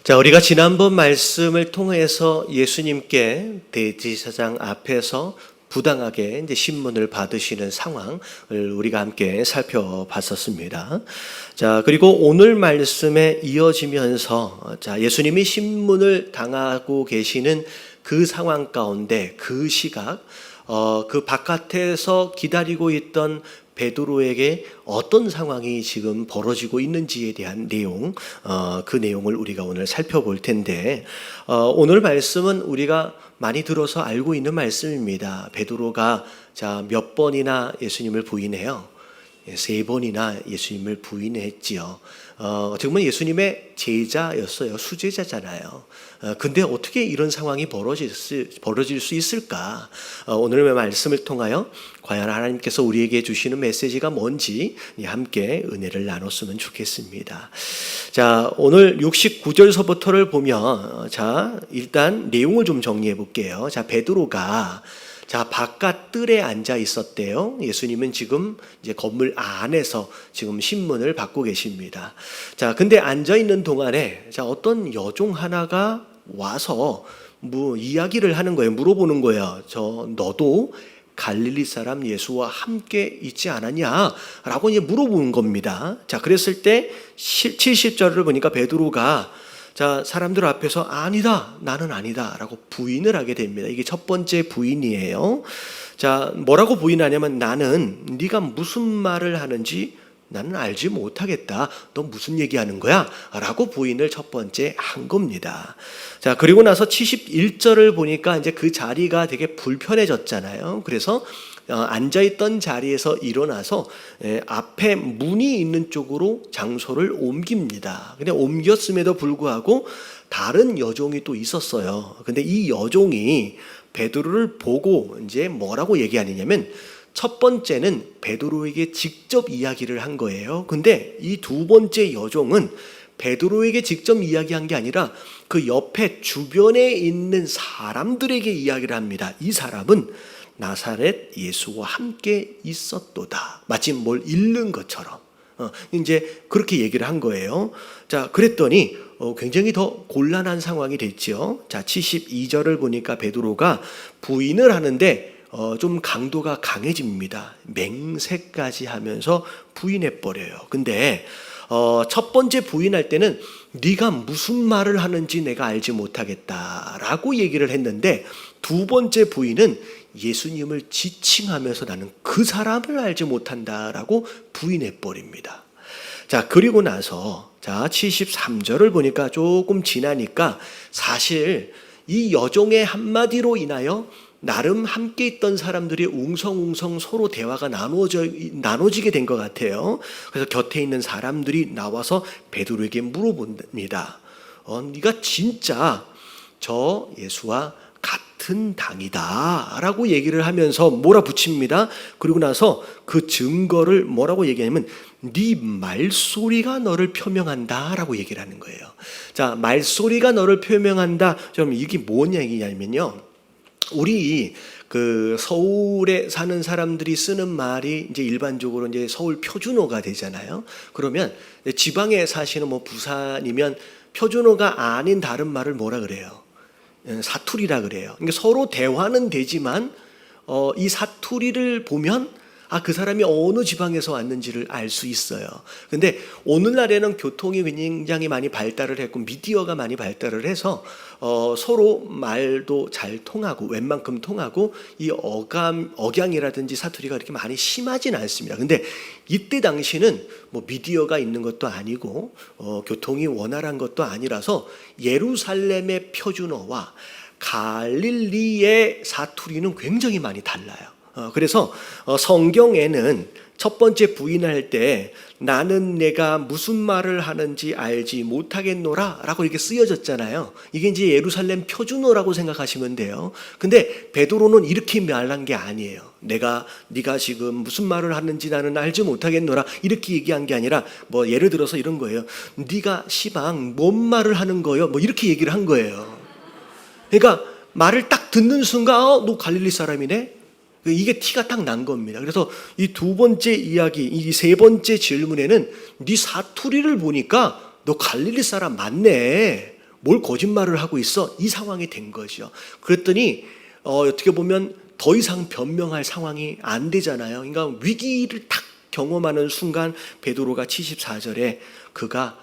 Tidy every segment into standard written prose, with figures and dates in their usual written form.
자, 우리가 지난번 말씀을 통해서 예수님께 대제사장 앞에서 부당하게 이제 신문을 받으시는 상황을 우리가 함께 살펴봤었습니다. 자, 그리고 오늘 말씀에 이어지면서 자, 예수님이 신문을 당하고 계시는 그 상황 가운데 그 시각, 그 바깥에서 기다리고 있던 베드로에게 어떤 상황이 지금 벌어지고 있는지에 대한 내용, 그 내용을 우리가 오늘 살펴볼 텐데, 오늘 말씀은 우리가 많이 들어서 알고 있는 말씀입니다. 베드로가 자, 몇 번이나 예수님을 부인해요. 3번이나 예수님을 부인했지요. 어떻게 보면 예수님의 제자였어요. 수제자잖아요. 근데 어떻게 이런 상황이 벌어질 수 있을까? 오늘의 말씀을 통하여 과연 하나님께서 우리에게 주시는 메시지가 뭔지 함께 은혜를 나눴으면 좋겠습니다. 자, 오늘 69절서부터를 보면 자, 일단 내용을 좀 정리해 볼게요. 자, 베드로가 자, 바깥 뜰에 앉아 있었대요. 예수님은 지금 이제 건물 안에서 지금 신문을 받고 계십니다. 자, 근데 앉아 있는 동안에 자, 어떤 여종 하나가 와서 이야기를 하는 거예요. 물어보는 거예요. 너도 갈릴리 사람 예수와 함께 있지 않았냐? 라고 이제 물어보는 겁니다. 자, 그랬을 때 70절을 보니까 베드로가 자, 사람들 앞에서 아니다, 나는 아니다 라고 부인을 하게 됩니다. 이게 첫 번째 부인이에요. 자, 뭐라고 부인하냐면 나는 네가 무슨 말을 하는지 나는 알지 못하겠다. 너 무슨 얘기하는 거야? 라고 부인을 첫 번째 한 겁니다. 자, 그리고 나서 71절을 보니까 이제 그 자리가 되게 불편해졌잖아요. 그래서 앉아있던 자리에서 일어나서 앞에 문이 있는 쪽으로 장소를 옮깁니다. 근데 옮겼음에도 불구하고 다른 여종이 또 있었어요. 근데 이 여종이 베드로를 보고 이제 뭐라고 얘기하느냐면 첫 번째는 베드로에게 직접 이야기를 한 거예요. 근데 이 두 번째 여종은 베드로에게 직접 이야기한 게 아니라 그 옆에 주변에 있는 사람들에게 이야기를 합니다. 이 사람은 나사렛 예수와 함께 있었도다. 마치 뭘 읽는 것처럼 이제 그렇게 얘기를 한 거예요. 자, 그랬더니 굉장히 더 곤란한 상황이 됐죠. 자, 72절을 보니까 베드로가 부인을 하는데 좀 강도가 강해집니다. 맹세까지 하면서 부인해버려요. 근데 첫 번째 부인할 때는 네가 무슨 말을 하는지 내가 알지 못하겠다라고 얘기를 했는데 두 번째 부인은 예수님을 지칭하면서 나는 그 사람을 알지 못한다라고 부인해버립니다. 자, 그리고 나서 자, 73절을 보니까 조금 지나니까 사실 이 여종의 한마디로 인하여 나름 함께 있던 사람들이 웅성웅성 서로 대화가 나눠지게 된 것 같아요. 그래서 곁에 있는 사람들이 나와서 베드로에게 물어봅니다. 네가 진짜 저 예수와 같은 당이다 라고 얘기를 하면서 몰아붙입니다. 그리고 나서 그 증거를 뭐라고 얘기하냐면 네 말소리가 너를 표명한다 라고 얘기를 하는 거예요. 자, 말소리가 너를 표명한다. 그럼 이게 뭔 얘기냐면요, 우리 그 서울에 사는 사람들이 쓰는 말이 이제 일반적으로 이제 서울 표준어가 되잖아요. 그러면 지방에 사시는 뭐 부산이면 표준어가 아닌 다른 말을 뭐라 그래요? 사투리라 그래요. 그러니까 서로 대화는 되지만 이 사투리를 보면 그 사람이 어느 지방에서 왔는지를 알 수 있어요. 근데 오늘날에는 교통이 굉장히 많이 발달을 했고 미디어가 많이 발달을 해서 서로 말도 잘 통하고 웬만큼 통하고 이 억양이라든지 사투리가 그렇게 많이 심하진 않습니다. 근데 이때 당시는 뭐 미디어가 있는 것도 아니고 교통이 원활한 것도 아니라서 예루살렘의 표준어와 갈릴리의 사투리는 굉장히 많이 달라요. 그래서 성경에는 첫 번째 부인할 때 나는 내가 무슨 말을 하는지 알지 못하겠노라 라고 이렇게 쓰여졌잖아요. 이게 이제 예루살렘 표준어라고 생각하시면 돼요. 근데 베드로는 이렇게 말한 게 아니에요. 네가 지금 무슨 말을 하는지 나는 알지 못하겠노라 이렇게 얘기한 게 아니라 뭐 예를 들어서 이런 거예요. 네가 시방 뭔 말을 하는 거요? 뭐 이렇게 얘기를 한 거예요. 그러니까 말을 딱 듣는 순간 너 갈릴리 사람이네? 이게 티가 딱 난 겁니다. 그래서 이 두 번째 이야기, 이 세 번째 질문에는 네 사투리를 보니까 너 갈릴리 사람 맞네. 뭘 거짓말을 하고 있어? 이 상황이 된 거죠. 그랬더니 어떻게 보면 더 이상 변명할 상황이 안 되잖아요. 그러니까 위기를 딱 경험하는 순간 베드로가 74절에 그가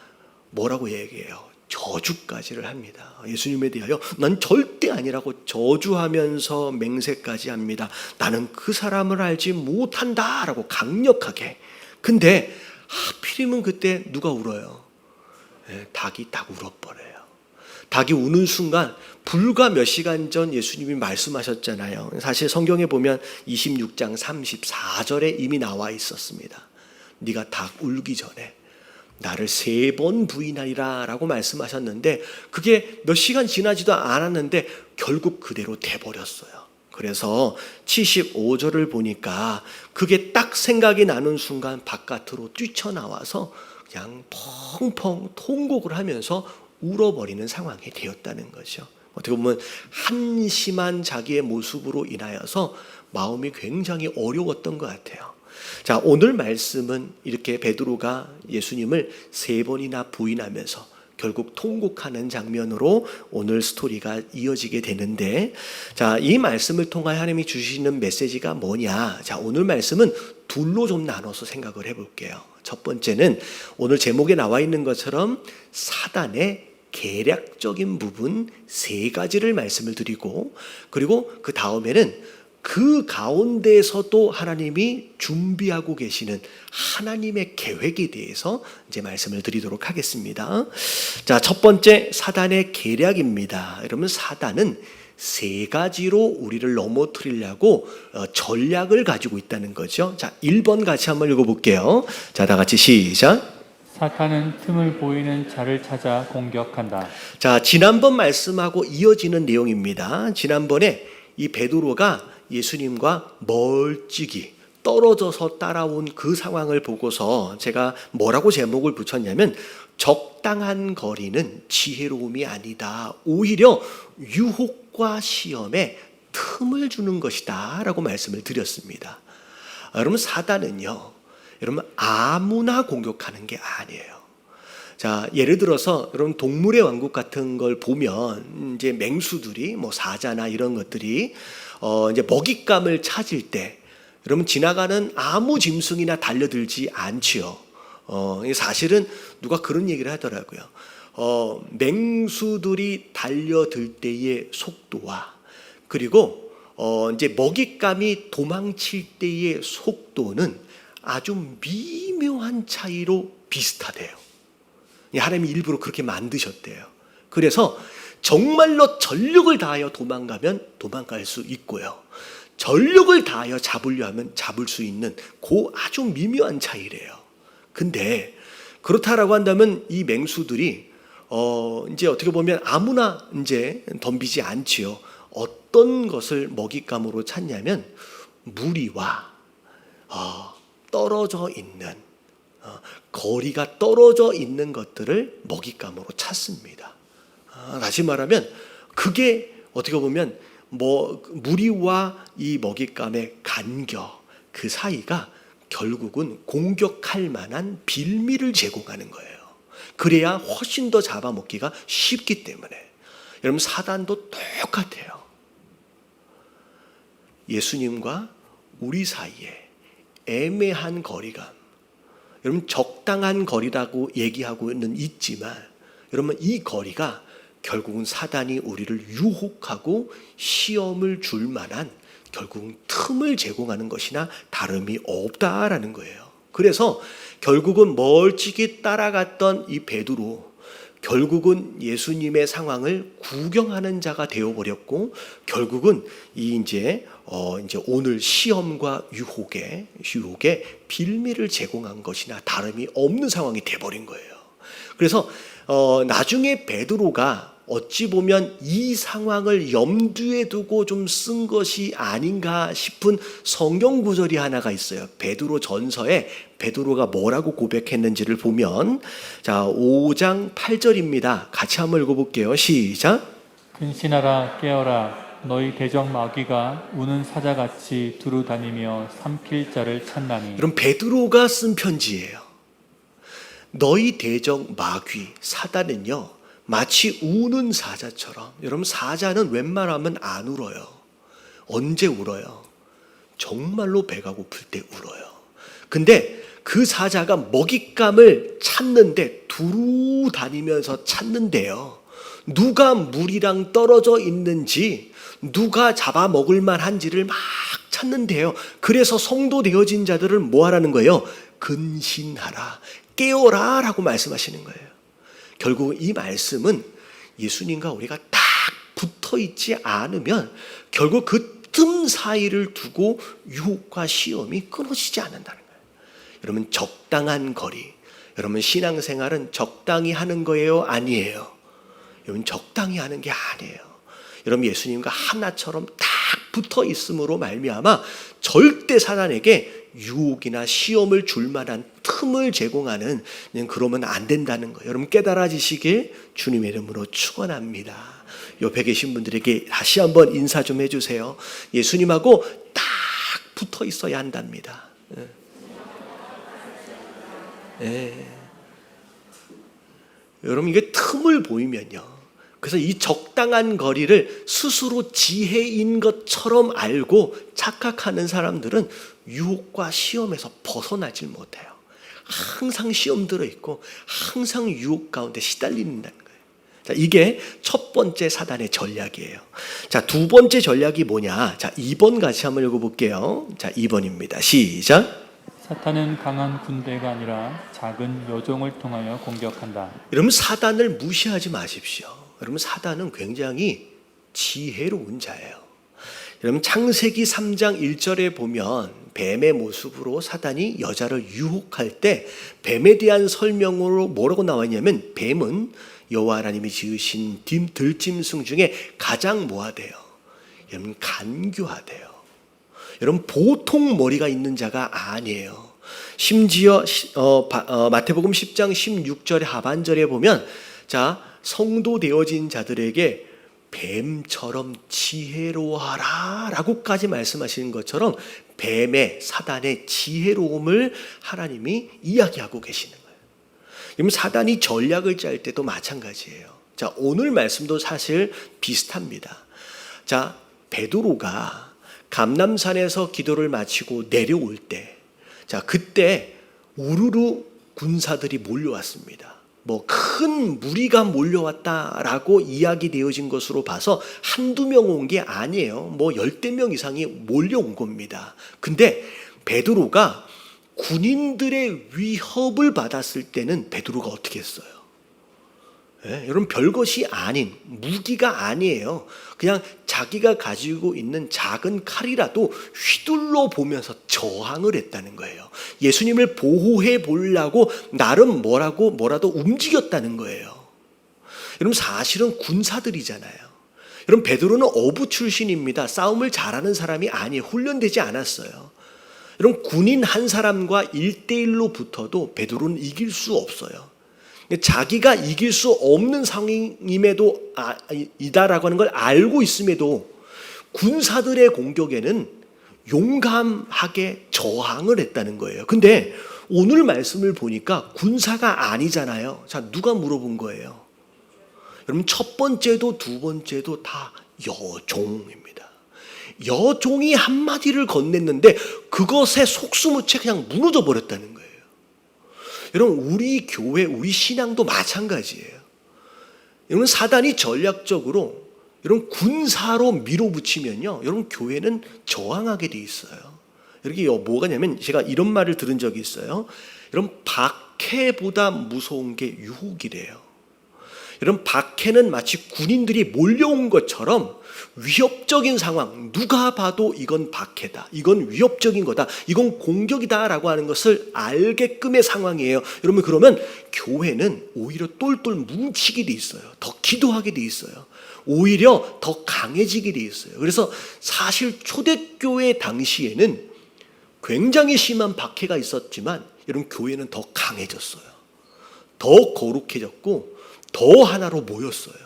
뭐라고 얘기해요? 저주까지를 합니다. 예수님에 대하여 난 절대 아니라고 저주하면서 맹세까지 합니다. 나는 그 사람을 알지 못한다라고 강력하게. 근데 하필이면 그때 누가 울어요? 닭이 딱 울어버려요. 닭이 우는 순간 불과 몇 시간 전 예수님이 말씀하셨잖아요. 사실 성경에 보면 26장 34절에 이미 나와 있었습니다. 네가 닭 울기 전에 나를 3번 부인하리라 라고 말씀하셨는데 그게 몇 시간 지나지도 않았는데 결국 그대로 돼버렸어요. 그래서 75절을 보니까 그게 딱 생각이 나는 순간 바깥으로 뛰쳐나와서 그냥 펑펑 통곡을 하면서 울어버리는 상황이 되었다는 거죠. 어떻게 보면 한심한 자기의 모습으로 인하여서 마음이 굉장히 어려웠던 것 같아요. 자, 오늘 말씀은 이렇게 베드로가 예수님을 3번이나 부인하면서 결국 통곡하는 장면으로 오늘 스토리가 이어지게 되는데, 자, 이 말씀을 통하여 하나님이 주시는 메시지가 뭐냐? 자, 오늘 말씀은 둘로 좀 나눠서 생각을 해볼게요. 첫 번째는 오늘 제목에 나와 있는 것처럼 사단의 계략적인 부분 3가지를 말씀을 드리고, 그리고 그 다음에는 그 가운데에서도 하나님이 준비하고 계시는 하나님의 계획에 대해서 이제 말씀을 드리도록 하겠습니다. 자, 첫 번째 사단의 계략입니다. 여러분, 사단은 3가지로 우리를 넘어뜨리려고 전략을 가지고 있다는 거죠. 자, 1번 같이 한번 읽어볼게요. 자, 다 같이 시작. 사탄은 틈을 보이는 자를 찾아 공격한다. 자, 지난번 말씀하고 이어지는 내용입니다. 지난번에 이 베드로가 예수님과 멀찍이 떨어져서 따라온 그 상황을 보고서 제가 뭐라고 제목을 붙였냐면 적당한 거리는 지혜로움이 아니다. 오히려 유혹과 시험에 틈을 주는 것이다 라고 말씀을 드렸습니다. 여러분, 사단은요, 여러분 아무나 공격하는 게 아니에요. 자, 예를 들어서 여러분 동물의 왕국 같은 걸 보면 이제 맹수들이 뭐 사자나 이런 것들이 이제 먹잇감을 찾을 때 여러분 지나가는 아무 짐승이나 달려들지 않지요. 사실은 누가 그런 얘기를 하더라고요. 맹수들이 달려들 때의 속도와 그리고 이제 먹잇감이 도망칠 때의 속도는 아주 미묘한 차이로 비슷하대요. 하나님이 일부러 그렇게 만드셨대요. 그래서 정말로 전력을 다하여 도망가면 도망갈 수 있고요. 전력을 다하여 잡으려 하면 잡을 수 있는 그 아주 미묘한 차이래요. 근데 그렇다라고 한다면 이 맹수들이 이제 어떻게 보면 아무나 이제 덤비지 않지요. 어떤 것을 먹잇감으로 찾냐면 무리와 떨어져 있는 거리가 떨어져 있는 것들을 먹잇감으로 찾습니다. 다시 말하면 그게 어떻게 보면 무리와 이 먹잇감의 간격 그 사이가 결국은 공격할 만한 빌미를 제공하는 거예요. 그래야 훨씬 더 잡아먹기가 쉽기 때문에. 여러분, 사단도 똑같아요. 예수님과 우리 사이에 애매한 거리감, 여러분 적당한 거리라고 얘기하고는 있지만 여러분 이 거리가 결국은 사단이 우리를 유혹하고 시험을 줄 만한 결국은 틈을 제공하는 것이나 다름이 없다라는 거예요. 그래서 결국은 멀찍이 따라갔던 이 베드로 결국은 예수님의 상황을 구경하는 자가 되어버렸고 결국은 이제 오늘 시험과 유혹에 빌미를 제공한 것이나 다름이 없는 상황이 돼버린 거예요. 그래서 나중에 베드로가 어찌 보면 이 상황을 염두에 두고 좀 쓴 것이 아닌가 싶은 성경 구절이 하나가 있어요. 베드로 전서에 베드로가 뭐라고 고백했는지를 보면 자 5장 8절입니다. 같이 한번 읽어볼게요. 시작. 근신하라 깨어라 너희 대적 마귀가 우는 사자같이 두루 다니며 삼킬 자를 찾나니. 그럼 베드로가 쓴 편지예요. 너희 대적 마귀 사단은요 마치 우는 사자처럼. 여러분, 사자는 웬만하면 안 울어요. 언제 울어요? 정말로 배가 고플 때 울어요. 근데 그 사자가 먹잇감을 찾는데 두루 다니면서 찾는데요, 누가 물이랑 떨어져 있는지, 누가 잡아먹을 만한지를 막 찾는데요, 그래서 성도 되어진 자들을 뭐 하라는 거예요? 근신하라, 깨어라 라고 말씀하시는 거예요. 결국 이 말씀은 예수님과 우리가 딱 붙어 있지 않으면 결국 그 틈 사이를 두고 유혹과 시험이 끊어지지 않는다는 거예요. 여러분, 적당한 거리. 여러분, 신앙생활은 적당히 하는 거예요? 아니에요? 여러분, 적당히 하는 게 아니에요. 여러분, 예수님과 하나처럼 딱 붙어 있음으로 말미암아 절대 사단에게 유혹이나 시험을 줄 만한 틈을 제공하는, 그러면 안 된다는 거예요. 여러분, 깨달아지시길 주님의 이름으로 축원합니다. 옆에 계신 분들에게 다시 한번 인사 좀 해주세요. 예수님하고 딱 붙어 있어야 한답니다. 여러분, 이게 틈을 보이면요, 그래서 이 적당한 거리를 스스로 지혜인 것처럼 알고 착각하는 사람들은 유혹과 시험에서 벗어나질 못해요. 항상 시험 들어있고 항상 유혹 가운데 시달린다는 거예요. 자, 이게 첫 번째 사단의 전략이에요. 자, 두 번째 전략이 뭐냐? 자, 2번 같이 한번 읽어볼게요. 자, 2번입니다. 시작. 사탄은 강한 군대가 아니라 작은 여종을 통하여 공격한다. 여러분, 사단을 무시하지 마십시오. 여러분, 사단은 굉장히 지혜로운 자예요. 여러분, 창세기 3장 1절에 보면 뱀의 모습으로 사단이 여자를 유혹할 때 뱀에 대한 설명으로 뭐라고 나왔냐면, 뱀은 여호와 하나님이 지으신 들짐승 중에 가장 뭐하대요? 여러분, 간교하대요. 여러분, 보통 머리가 있는 자가 아니에요. 심지어 마태복음 10장 16절의 하반절에 보면, 자, 성도 되어진 자들에게 뱀처럼 지혜로워하라 라고까지 말씀하시는 것처럼 뱀의, 사단의 지혜로움을 하나님이 이야기하고 계시는 거예요. 그럼 사단이 전략을 짤 때도 마찬가지예요. 자, 오늘 말씀도 사실 비슷합니다. 자, 베드로가 감람산에서 기도를 마치고 내려올 때, 자, 그때 우르르 군사들이 몰려왔습니다. 뭐 큰 무리가 몰려왔다라고 이야기되어진 것으로 봐서 한두 명 온 게 아니에요. 뭐 10대 명 이상이 몰려온 겁니다. 근데 베드로가 군인들의 위협을 받았을 때는 베드로가 어떻게 했어요? 여러분, 별것이 아닌, 무기가 아니에요. 그냥 자기가 가지고 있는 작은 칼이라도 휘둘러 보면서 저항을 했다는 거예요. 예수님을 보호해 보려고 나름 뭐라도 움직였다는 거예요. 여러분, 사실은 군사들이잖아요. 여러분, 베드로는 어부 출신입니다. 싸움을 잘하는 사람이 아니에요. 훈련되지 않았어요. 여러분, 군인 한 사람과 1대1로 붙어도 베드로는 이길 수 없어요. 자기가 이길 수 없는 상황임에도 이다라고 하는 걸 알고 있음에도 군사들의 공격에는 용감하게 저항을 했다는 거예요. 근데 오늘 말씀을 보니까 군사가 아니잖아요. 자, 누가 물어본 거예요? 여러분, 첫 번째도 두 번째도 다 여종입니다. 여종이 한마디를 건넸는데 그것에 속수무책 그냥 무너져 버렸다는 거예요. 여러분, 우리 교회, 우리 신앙도 마찬가지예요. 여러분, 사단이 전략적으로 여러분 군사로 밀어붙이면요, 여러분 교회는 저항하게 돼 있어요. 이렇게 뭐가냐면, 제가 이런 말을 들은 적이 있어요. 여러분, 박해보다 무서운 게 유혹이래요. 여러분, 박해는 마치 군인들이 몰려온 것처럼 위협적인 상황, 누가 봐도 이건 박해다, 이건 위협적인 거다, 이건 공격이다 라고 하는 것을 알게끔의 상황이에요. 여러분, 그러면 교회는 오히려 똘똘 뭉치게 돼 있어요. 더 기도하게 돼 있어요. 오히려 더 강해지게 돼 있어요. 그래서 사실 초대교회 당시에는 굉장히 심한 박해가 있었지만 여러분, 교회는 더 강해졌어요. 더 거룩해졌고 더 하나로 모였어요.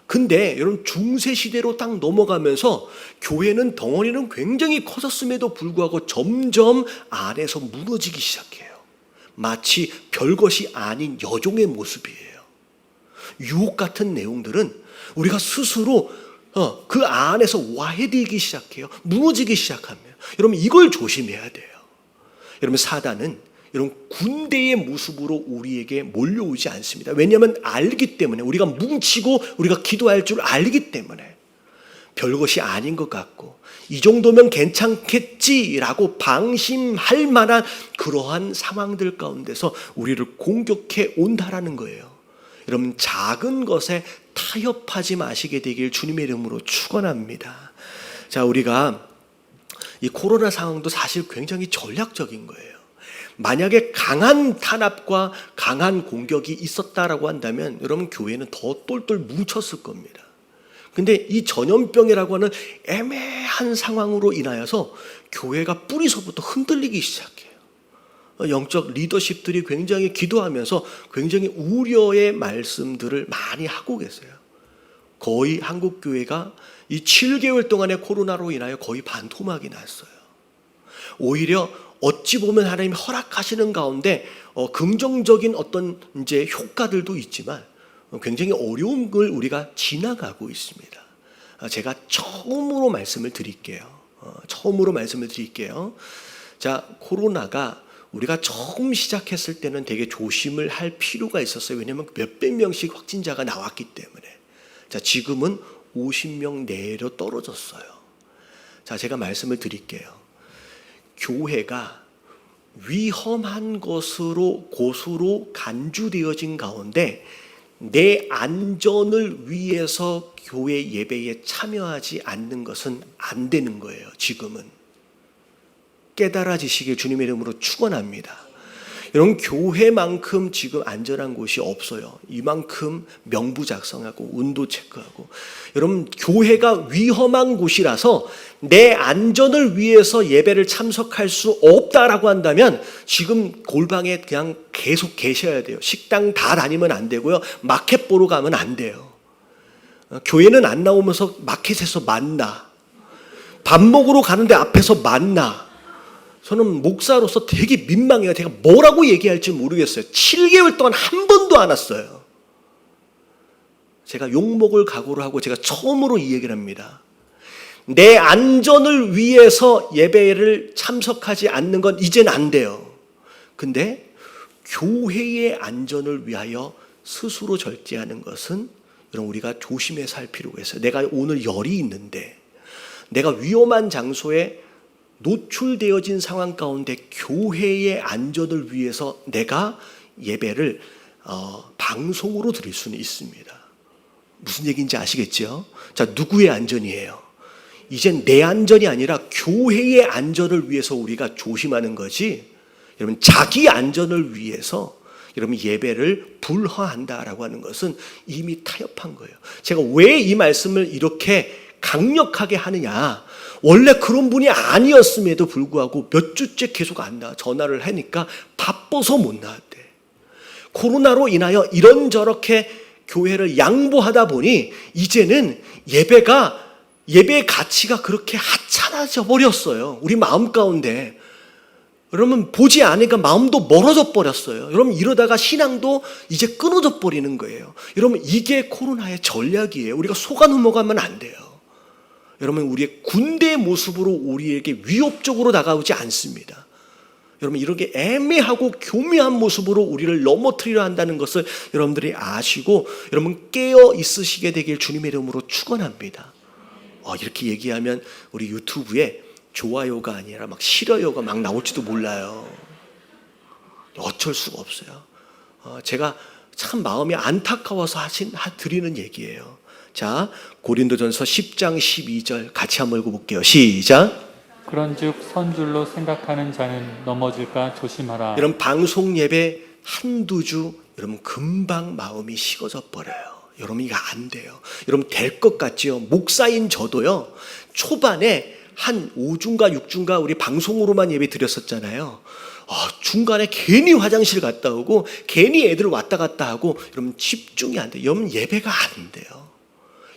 근데 여러분, 중세시대로 딱 넘어가면서 교회는 덩어리는 굉장히 커졌음에도 불구하고 점점 안에서 무너지기 시작해요. 마치 별것이 아닌 여종의 모습이에요. 유혹 같은 내용들은 우리가 스스로 그 안에서 와해되기 시작해요. 무너지기 시작합니다. 여러분 이걸 조심해야 돼요. 여러분 사단은 이런 군대의 모습으로 우리에게 몰려오지 않습니다. 왜냐하면 알기 때문에 우리가 뭉치고 우리가 기도할 줄 알기 때문에 별것이 아닌 것 같고 이 정도면 괜찮겠지라고 방심할 만한 그러한 상황들 가운데서 우리를 공격해 온다라는 거예요. 여러분 작은 것에 타협하지 마시게 되길 주님의 이름으로 축원합니다. 자, 우리가 이 코로나 상황도 사실 굉장히 전략적인 거예요. 만약에 강한 탄압과 강한 공격이 있었다라고 한다면 여러분 교회는 더 똘똘 뭉쳤을 겁니다. 근데 이 전염병이라고 하는 애매한 상황으로 인하여서 교회가 뿌리서부터 흔들리기 시작해요. 영적 리더십들이 굉장히 기도하면서 굉장히 우려의 말씀들을 많이 하고 계세요. 거의 한국 교회가 이 7개월 동안의 코로나로 인하여 거의 반토막이 났어요. 오히려 어찌 보면 하나님이 허락하시는 가운데 긍정적인 어떤 이제 효과들도 있지만 굉장히 어려운 걸 우리가 지나가고 있습니다. 제가 처음으로 말씀을 드릴게요. 자, 코로나가 우리가 처음 시작했을 때는 되게 조심을 할 필요가 있었어요. 왜냐하면 몇백 명씩 확진자가 나왔기 때문에. 자, 지금은 50명 내로 떨어졌어요. 자, 제가 말씀을 드릴게요. 교회가 위험한 곳으로 간주되어진 가운데 내 안전을 위해서 교회 예배에 참여하지 않는 것은 안 되는 거예요. 지금은 깨달아지시길 주님의 이름으로 축원합니다. 여러분 교회만큼 지금 안전한 곳이 없어요. 이만큼 명부 작성하고 운도 체크하고. 여러분 교회가 위험한 곳이라서 내 안전을 위해서 예배를 참석할 수 없다라고 한다면 지금 골방에 그냥 계속 계셔야 돼요. 식당 다 다니면 안 되고요. 마켓 보러 가면 안 돼요. 교회는 안 나오면서 마켓에서 만나. 밥 먹으러 가는데 앞에서 만나. 저는 목사로서 되게 민망해요. 제가 뭐라고 얘기할지 모르겠어요. 7개월 동안 한 번도 안 왔어요. 제가 욕먹을 각오를 하고 제가 처음으로 이 얘기를 합니다. 내 안전을 위해서 예배를 참석하지 않는 건 이젠 안 돼요. 근데 교회의 안전을 위하여 스스로 절제하는 것은 여러분 우리가 조심해 살 필요가 있어요. 내가 오늘 열이 있는데 내가 위험한 장소에 노출되어진 상황 가운데 교회의 안전을 위해서 내가 예배를 방송으로 드릴 수는 있습니다. 무슨 얘기인지 아시겠죠? 자, 누구의 안전이에요? 이젠 내 안전이 아니라 교회의 안전을 위해서 우리가 조심하는 거지. 여러분 자기 안전을 위해서 여러분 예배를 불허한다라고 하는 것은 이미 타협한 거예요. 제가 왜 이 말씀을 이렇게 강력하게 하느냐? 원래 그런 분이 아니었음에도 불구하고 몇 주째 계속 안 나와. 전화를 하니까 바빠서 못 나왔대. 코로나로 인하여 이런저렇게 교회를 양보하다 보니 이제는 예배의 가치가 그렇게 하찮아져 버렸어요. 우리 마음 가운데. 여러분 보지 않으니까 마음도 멀어져 버렸어요. 여러분 이러다가 신앙도 이제 끊어져 버리는 거예요. 여러분 이게 코로나의 전략이에요. 우리가 속아 넘어가면 안 돼요. 여러분 우리의 군대의 모습으로 우리에게 위협적으로 다가오지 않습니다. 여러분 이렇게 애매하고 교묘한 모습으로 우리를 넘어뜨리려 한다는 것을 여러분들이 아시고 여러분 깨어 있으시게 되길 주님의 이름으로 축원합니다. 이렇게 얘기하면 우리 유튜브에 좋아요가 아니라 막 싫어요가 막 나올지도 몰라요. 어쩔 수가 없어요. 제가 참 마음이 안타까워서 드리는 얘기예요. 자, 고린도전서 10장 12절 같이 한번 읽어볼게요. 시작. 그런즉 선줄로 생각하는 자는 넘어질까 조심하라. 여러분 방송 예배 한두 주 여러분 금방 마음이 식어져 버려요. 여러분 이거 안 돼요. 여러분 될 것 같지요? 목사인 저도요. 초반에 한 5주인가 6주인가 우리 방송으로만 예배 드렸었잖아요. 중간에 괜히 화장실 갔다 오고 괜히 애들 왔다 갔다 하고 여러분 집중이 안 돼요. 여러분 예배가 안 돼요.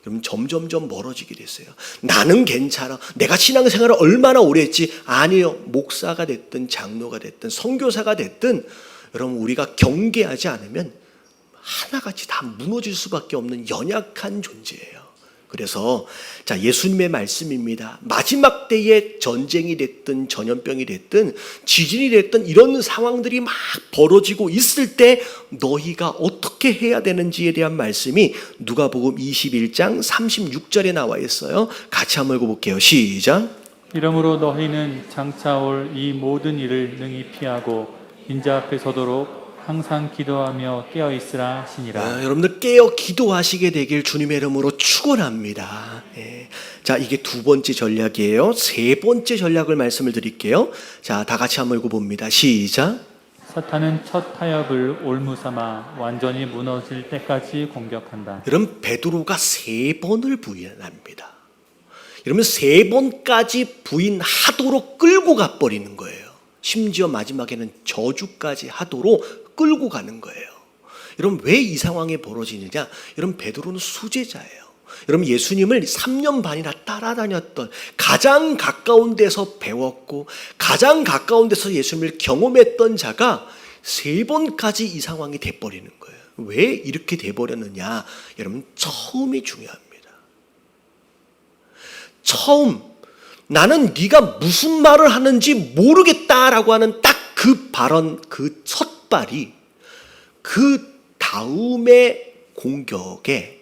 여러분 점점점 멀어지게 됐어요. 나는 괜찮아. 내가 신앙생활을 얼마나 오래 했지. 아니요. 목사가 됐든 장로가 됐든 선교사가 됐든 여러분 우리가 경계하지 않으면 하나같이 다 무너질 수밖에 없는 연약한 존재예요. 그래서 자, 예수님의 말씀입니다. 마지막 때에 전쟁이 됐든 전염병이 됐든 지진이 됐든 이런 상황들이 막 벌어지고 있을 때 너희가 어떻게 해야 되는지에 대한 말씀이 누가복음 21장 36절에 나와 있어요. 같이 한번 읽어볼게요. 시작. 이러므로 너희는 장차 올 이 모든 일을 능히 피하고 인자 앞에 서도록 항상 기도하며 깨어 있으라 하시니라. 여러분들 깨어 기도하시게 되길 주님의 이름으로 축원합니다. 자, 이게 두 번째 전략이에요. 세 번째 전략을 말씀을 드릴게요. 자, 다 같이 한번 읽어봅니다. 시작. 사탄은 첫 타협을 올무삼아 완전히 무너질 때까지 공격한다. 여러분, 베드로가 세 번을 부인합니다. 여러분, 세 번까지 부인하도록 끌고 가버리는 거예요. 심지어 마지막에는 저주까지 하도록 끌고 가는 거예요. 여러분, 왜 이 상황이 벌어지느냐? 여러분, 베드로는 수제자예요. 여러분, 예수님을 3년 반이나 따라다녔던, 가장 가까운 데서 배웠고 가장 가까운 데서 예수님을 경험했던 자가 세 번까지 이 상황이 돼버리는 거예요. 왜 이렇게 돼버렸느냐? 여러분, 처음이 중요합니다. 처음, 나는 네가 무슨 말을 하는지 모르겠다라고 하는 딱 그 발언, 그 첫발이 그 다음의 공격에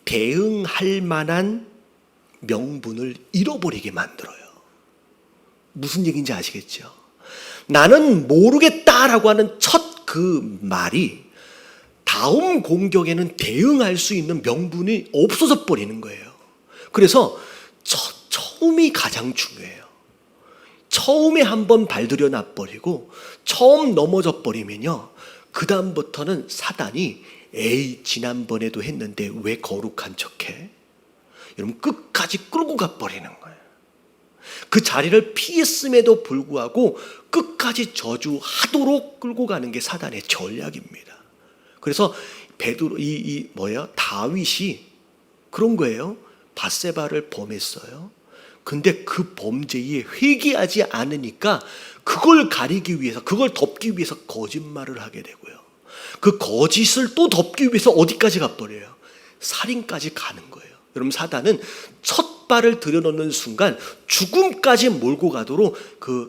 대응할 만한 명분을 잃어버리게 만들어요. 무슨 얘기인지 아시겠죠? 나는 모르겠다라고 하는 첫 그 말이 다음 공격에는 대응할 수 있는 명분이 없어져 버리는 거예요. 그래서 처음이 가장 중요해요. 처음에 한번 발들여 놔버리고 처음 넘어져 버리면요, 그 다음부터는 사단이 에이 지난번에도 했는데 왜 거룩한 척해? 여러분, 끝까지 끌고 가버리는 거예요. 그 자리를 피했음에도 불구하고 끝까지 저주하도록 끌고 가는 게 사단의 전략입니다. 그래서 베드로 다윗이 그런 거예요. 밧세바를 범했어요. 근데 그 범죄에 회개하지 않으니까 그걸 가리기 위해서, 그걸 덮기 위해서 거짓말을 하게 되고요. 그 거짓을 또 덮기 위해서 어디까지 가버려요? 살인까지 가는 거예요. 여러분, 사단은 첫 발을 들여놓는 순간 죽음까지 몰고 가도록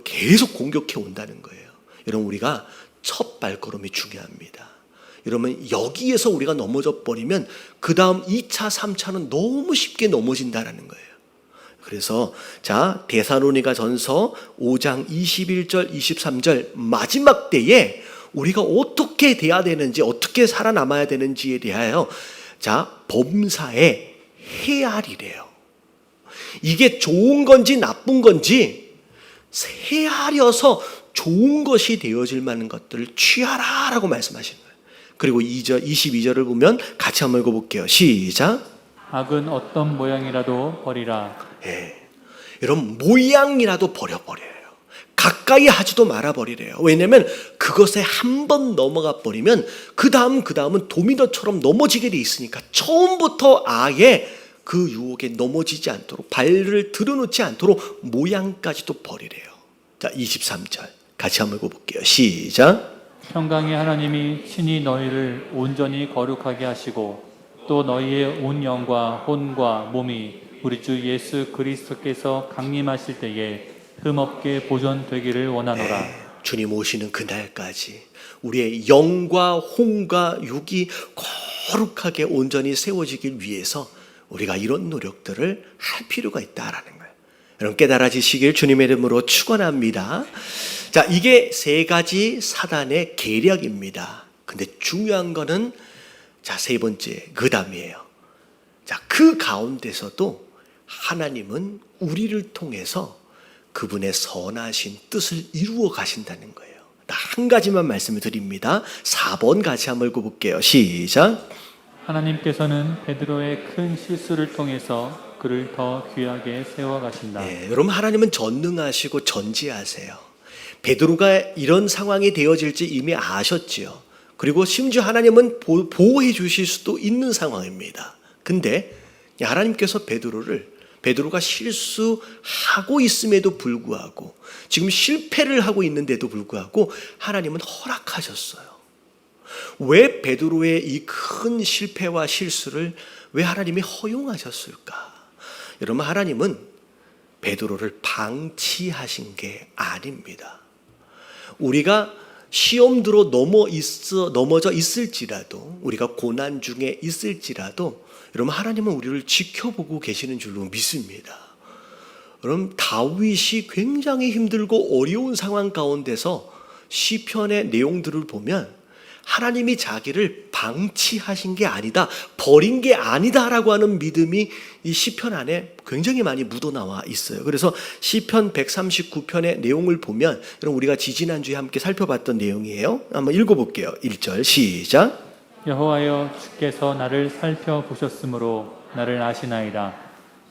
계속 공격해 온다는 거예요. 여러분, 우리가 첫 발걸음이 중요합니다. 여러분, 여기에서 우리가 넘어져 버리면 그 다음 2차, 3차는 너무 쉽게 넘어진다는 거예요. 그래서 자, 데살로니가 전서 5장 21절 23절 마지막 때에 우리가 어떻게 돼야 되는지, 어떻게 살아남아야 되는지에 대하여 자, 범사에 헤아리래요. 이게 좋은 건지 나쁜 건지 헤아려서 좋은 것이 되어질 만한 것들을 취하라라고 말씀하시는 거예요. 그리고 22절을 보면 같이 한번 읽어볼게요. 시작. 악은 어떤 모양이라도 버리라. 여러분, 모양이라도 버려버려요. 가까이 하지도 말아버리래요. 왜냐하면 그것에 한 번 넘어가 버리면 그 다음은 도미노처럼 넘어지게 돼 있으니까 처음부터 아예 그 유혹에 넘어지지 않도록, 발을 들여놓지 않도록 모양까지도 버리래요. 자, 23절 같이 한번 읽어볼게요. 시작. 평강의 하나님이 친히 너희를 온전히 거룩하게 하시고 또 너희의 온 영과 혼과 몸이 우리 주 예수 그리스도께서 강림하실 때에 흠없게 보존되기를 원하노라. 주님 오시는 그날까지 우리의 영과 혼과 육이 거룩하게 온전히 세워지길 위해서 우리가 이런 노력들을 할 필요가 있다라는 거예요. 여러분, 깨달아지시길 주님의 이름으로 축원합니다. 자, 이게 세 가지 사단의 계략입니다. 근데 중요한 거는 자, 세 번째 그다음이에요. 자, 그 가운데서도 하나님은 우리를 통해서 그분의 선하신 뜻을 이루어 가신다는 거예요. 한 가지만 말씀을 드립니다. 4번 같이 한번 읽어볼게요. 시작. 하나님께서는 베드로의 큰 실수를 통해서 그를 더 귀하게 세워가신다. 여러분, 하나님은 전능하시고 전지하세요. 베드로가 이런 상황이 되어질지 이미 아셨지요. 그리고 심지어 하나님은 보호해 주실 수도 있는 상황입니다. 근데 하나님께서 베드로가 실수하고 있음에도 불구하고, 지금 실패를 하고 있는데도 불구하고 하나님은 허락하셨어요. 왜 베드로의 이 큰 실패와 실수를 왜 하나님이 허용하셨을까? 여러분, 하나님은 베드로를 방치하신 게 아닙니다. 우리가 시험들어 넘어져 있을지라도, 우리가 고난 중에 있을지라도, 여러분, 하나님은 우리를 지켜보고 계시는 줄로 믿습니다. 여러분, 다윗이 굉장히 힘들고 어려운 상황 가운데서 시편의 내용들을 보면 하나님이 자기를 방치하신 게 아니다, 버린 게 아니다라고 하는 믿음이 이 시편 안에 굉장히 많이 묻어나와 있어요. 그래서 시편 139편의 내용을 보면, 여러분, 우리가 지지난주에 함께 살펴봤던 내용이에요. 한번 읽어볼게요. 1절 시작. 여호와여, 주께서 나를 살펴보셨으므로 나를 아시나이다.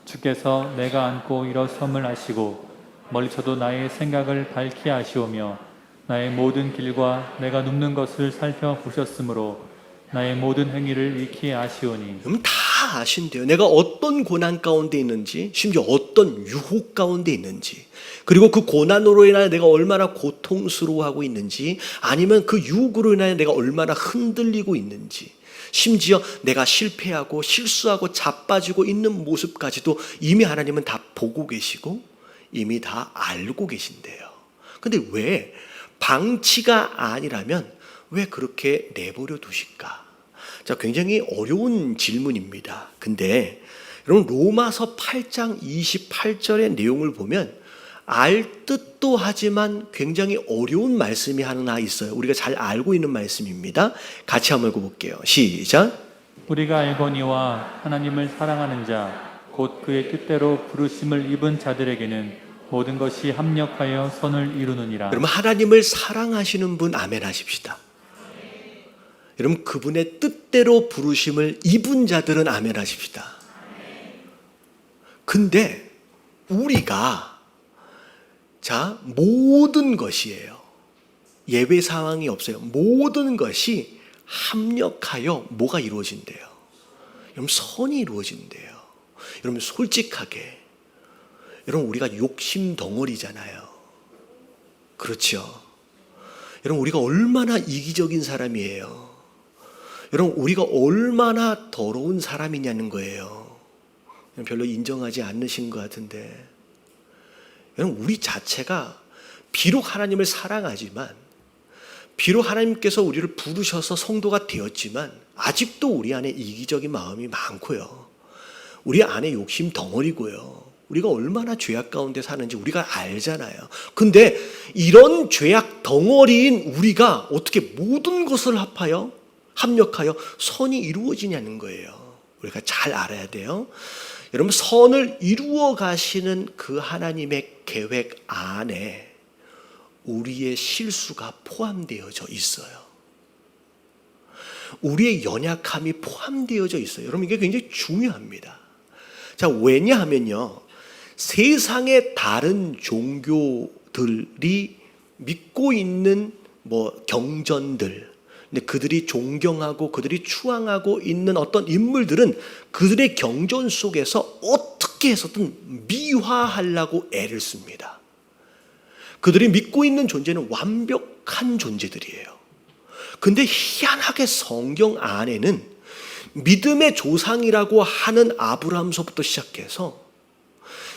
주께서 내가 앉고 일어섬을 아시고 멀리서도 나의 생각을 밝히 아시오며 나의 모든 길과 내가 눕는 것을 살펴보셨으므로 나의 모든 행위를 익히 아시오니. 그럼 다 아신대요. 내가 어떤 고난 가운데 있는지, 심지어 어떤 유혹 가운데 있는지, 그리고 그 고난으로 인하여 내가 얼마나 고통스러워하고 있는지, 아니면 그 유혹으로 인하여 내가 얼마나 흔들리고 있는지, 심지어 내가 실패하고 실수하고 자빠지고 있는 모습까지도 이미 하나님은 다 보고 계시고 이미 다 알고 계신대요. 근데 왜 방치가 아니라면 왜 그렇게 내버려 두실까? 자, 굉장히 어려운 질문입니다. 근데 여러분, 로마서 8장 28절의 내용을 보면 알 듯도 하지만 굉장히 어려운 말씀이 하나 있어요. 우리가 잘 알고 있는 말씀입니다. 같이 한번 읽어볼게요. 시작. 우리가 알거니와 하나님을 사랑하는 자 곧 그의 뜻대로 부르심을 입은 자들에게는 모든 것이 합력하여 선을 이루느니라. 여러분, 하나님을 사랑하시는 분 아멘 하십시다. 여러분, 그분의 뜻대로 부르심을 입은 자들은 아멘 하십시다. 근데 우리가 모든 것이에요. 예외 상황이 없어요. 모든 것이 합력하여 뭐가 이루어진대요? 여러분, 선이 이루어진대요. 여러분, 솔직하게, 여러분, 우리가 욕심 덩어리잖아요. 그렇죠? 여러분, 우리가 얼마나 이기적인 사람이에요. 여러분, 우리가 얼마나 더러운 사람이냐는 거예요. 별로 인정하지 않으신 것 같은데, 여러분, 우리 자체가 비록 하나님을 사랑하지만, 비록 하나님께서 우리를 부르셔서 성도가 되었지만 아직도 우리 안에 이기적인 마음이 많고요. 우리 안에 욕심 덩어리고요. 우리가 얼마나 죄악 가운데 사는지 우리가 알잖아요. 근데 이런 죄악 덩어리인 우리가 어떻게 모든 것을 합력하여 선이 이루어지냐는 거예요. 우리가 잘 알아야 돼요. 여러분, 선을 이루어 가시는 그 하나님의 계획 안에 우리의 실수가 포함되어져 있어요. 우리의 연약함이 포함되어져 있어요. 여러분, 이게 굉장히 중요합니다. 자, 왜냐하면요, 세상의 다른 종교들이 믿고 있는 경전들, 근데 그들이 존경하고 그들이 추앙하고 있는 어떤 인물들은 그들의 경전 속에서 어떻게 해서든 미화하려고 애를 씁니다. 그들이 믿고 있는 존재는 완벽한 존재들이에요. 근데 희한하게 성경 안에는 믿음의 조상이라고 하는 아브라함서부터 시작해서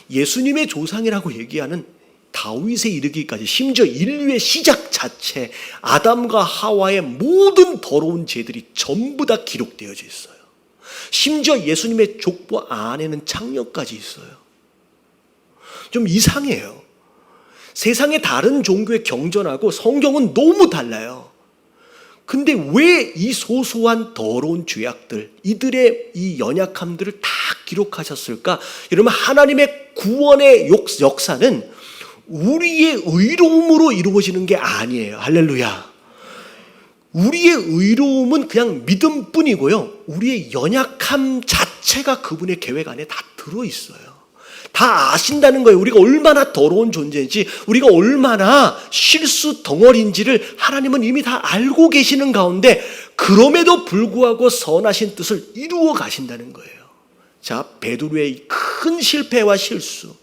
예수님의 조상이라고 얘기하는 다윗에 이르기까지, 심지어 인류의 시작 자체 아담과 하와의 모든 더러운 죄들이 전부 다 기록되어져 있어요. 심지어 예수님의 족보 안에는 창녀까지 있어요. 좀 이상해요. 세상의 다른 종교의 경전하고 성경은 너무 달라요. 근데 왜 이 소소한 더러운 죄악들, 이들의 이 연약함들을 다 기록하셨을까? 여러분, 하나님의 구원의 역사는 우리의 의로움으로 이루어지는 게 아니에요. 할렐루야. 우리의 의로움은 그냥 믿음뿐이고요, 우리의 연약함 자체가 그분의 계획 안에 다 들어있어요. 다 아신다는 거예요. 우리가 얼마나 더러운 존재인지, 우리가 얼마나 실수 덩어리인지를 하나님은 이미 다 알고 계시는 가운데 그럼에도 불구하고 선하신 뜻을 이루어 가신다는 거예요. 자, 베드로의 큰 실패와 실수,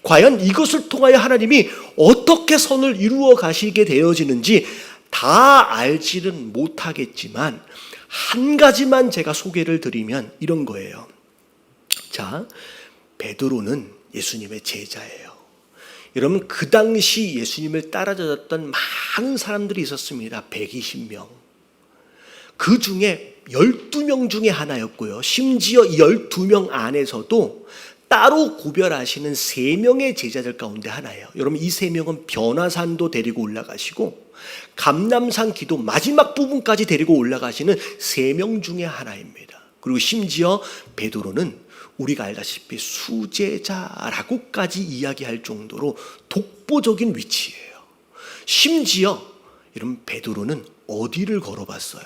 과연 이것을 통하여 하나님이 어떻게 선을 이루어 가시게 되어지는지 다 알지는 못하겠지만 한 가지만 제가 소개를 드리면 이런 거예요. 자, 베드로는 예수님의 제자예요. 여러분, 그 당시 예수님을 따라다녔던 많은 사람들이 있었습니다. 120명. 그 중에 12명 중에 하나였고요. 심지어 이 12명 안에서도 따로 구별하시는 3명의 제자들 가운데 하나예요. 여러분, 이 3명은 변화산도 데리고 올라가시고 감람산 기도 마지막 부분까지 데리고 올라가시는 3명 중에 하나입니다. 그리고 심지어 베드로는 우리가 알다시피 수제자라고까지 이야기할 정도로 독보적인 위치예요. 심지어 여러분, 베드로는 어디를 걸어봤어요?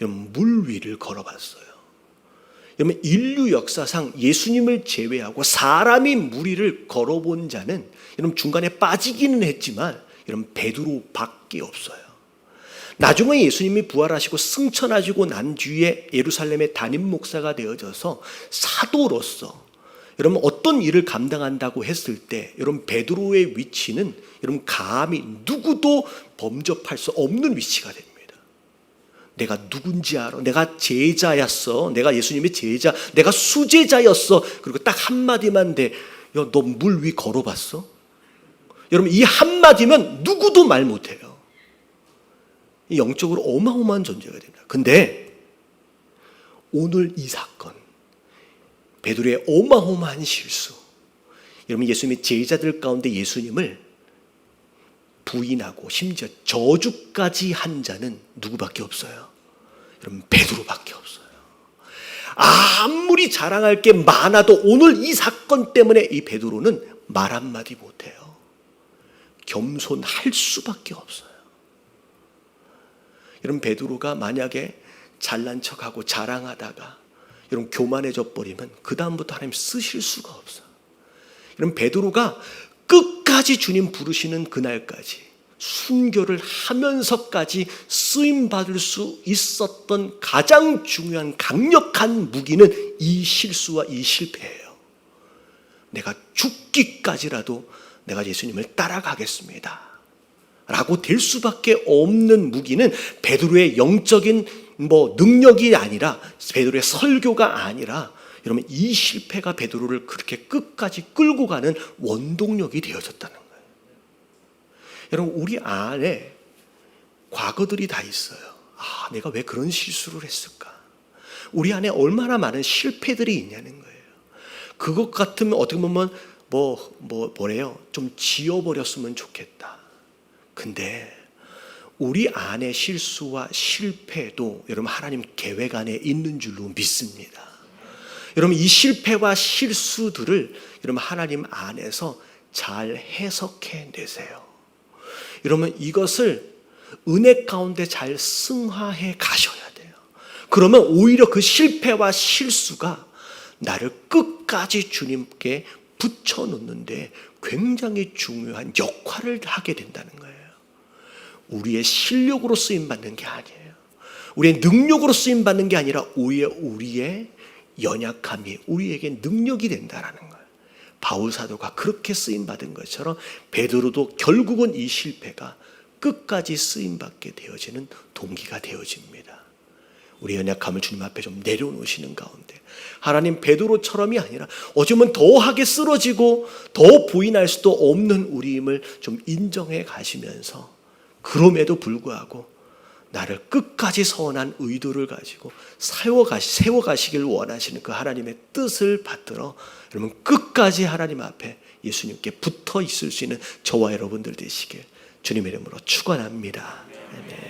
여러분, 물 위를 걸어봤어요. 여러분, 인류 역사상 예수님을 제외하고 사람이 물 위를 걸어본 자는 여러분 중간에 빠지기는 했지만 여러분 베드로밖에 없어요. 나중에 예수님이 부활하시고 승천하시고 난 뒤에 예루살렘의 담임 목사가 되어져서 사도로서 여러분 어떤 일을 감당한다고 했을 때 여러분 베드로의 위치는 여러분 감히 누구도 범접할 수 없는 위치가 됩니다. 내가 누군지 알아. 내가 제자였어. 내가 예수님의 제자. 내가 수제자였어. 그리고 딱 한마디만 돼. 야, 너 물 위 걸어봤어? 여러분 이 한마디면 누구도 말 못해요. 영적으로 어마어마한 존재가 됩니다. 근데 오늘 이 사건, 베드로의 어마어마한 실수, 여러분 예수님의 제자들 가운데 예수님을 부인하고 심지어 저주까지 한 자는 누구밖에 없어요? 여러분 베드로밖에 없어요. 아무리 자랑할 게 많아도 오늘 이 사건 때문에 이 베드로는 말 한마디 못해요. 겸손할 수밖에 없어요. 여러분 베드로가 만약에 잘난 척하고 자랑하다가 여러분 교만해져 버리면 그 다음부터 하나님 쓰실 수가 없어요. 여러분 베드로가 끝까지 주님 부르시는 그날까지 순교를 하면서까지 쓰임받을 수 있었던 가장 중요한 강력한 무기는 이 실수와 이 실패예요. 내가 죽기까지라도 내가 예수님을 따라가겠습니다 라고 될 수밖에 없는 무기는 베드로의 영적인 능력이 아니라 베드로의 설교가 아니라 여러분 이 실패가 베드로를 그렇게 끝까지 끌고 가는 원동력이 되어졌다는 거예요. 여러분 우리 안에 과거들이 다 있어요. 아, 내가 왜 그런 실수를 했을까? 우리 안에 얼마나 많은 실패들이 있냐는 거예요. 그것 같으면 어떻게 보면 뭐래요? 좀 지워버렸으면 좋겠다. 근데 우리 안에 실수와 실패도 여러분 하나님 계획 안에 있는 줄로 믿습니다. 여러분 이 실패와 실수들을 여러분 하나님 안에서 잘 해석해 내세요. 여러분 이것을 은혜 가운데 잘 승화해 가셔야 돼요. 그러면 오히려 그 실패와 실수가 나를 끝까지 주님께 붙여놓는데 굉장히 중요한 역할을 하게 된다는 거예요. 우리의 실력으로 쓰임받는 게 아니에요. 우리의 능력으로 쓰임받는 게 아니라 오히려 우리의 연약함이 우리에게 능력이 된다는 거예요. 바울 사도가 그렇게 쓰임받은 것처럼 베드로도 결국은 이 실패가 끝까지 쓰임받게 되어지는 동기가 되어집니다. 우리 연약함을 주님 앞에 좀 내려놓으시는 가운데 하나님 베드로처럼이 아니라 어쩌면 더하게 쓰러지고 더 부인할 수도 없는 우리임을 좀 인정해 가시면서 그럼에도 불구하고 나를 끝까지 선한 의도를 가지고 세워가시길 원하시는 그 하나님의 뜻을 받들어 여러분 끝까지 하나님 앞에 예수님께 붙어 있을 수 있는 저와 여러분들 되시길 주님의 이름으로 축원합니다. 아멘.